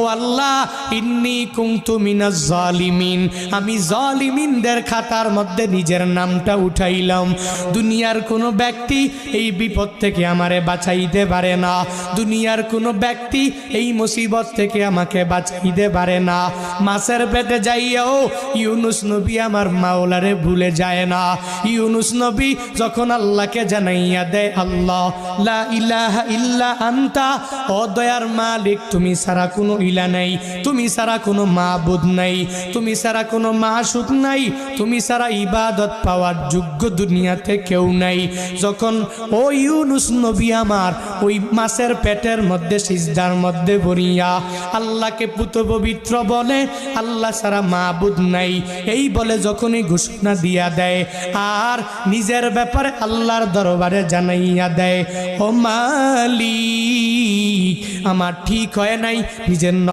ও আল্লাহ ইন্নী কুনতু মিনাজ জালিমিন, আমি জালিমিনদের খাতার মধ্যে নিজের নামটা উঠাইলাম। দুনিয়ার কোনো ব্যক্তি এই বিপদ থেকে আমারে বাঁচাইতে পারে না, দুনিয়ার কোনো ব্যক্তি এই মুসিবত থেকে আমাকে বাঁচাইতে পারে না। মাছের পেটে যাইয়াও ইউনুস নবী আমার মাওলারে ভুলে যায় না। ইউনুস নবী যখন আল্লাহকে জানাইয়া দেয়, আল্লাহ লা ইলাহা ইল্লা আনতা, ও দয়ার মালিক তুমি ছাড়া কোনো ইলা নাই, তুমি ছাড়া কোনো মাবুদ নাই, তুমি ছাড়া কোনো মাসুক নাই, তুমি ছাড়া ইবাদত পাওয়ার যোগ্য দুনিয়াতে কেউ নাই। যখন ও ইউনুস নবী আমার ওই মাছের পেটের মধ্যে সিজদার মধ্যে পড়িয়া আল্লাহকে পুত পবিত্র বলে, আল্লাহ ছাড়া মাবুদ নাই এই বলে যখনই ঘোষণা দিয়া দেয় আর নিজের ব্যাপারে আল্লাহর দরবারে জানাইয়া দেয়, ও মালিক আমার ঠিক হয় নাই, নিজের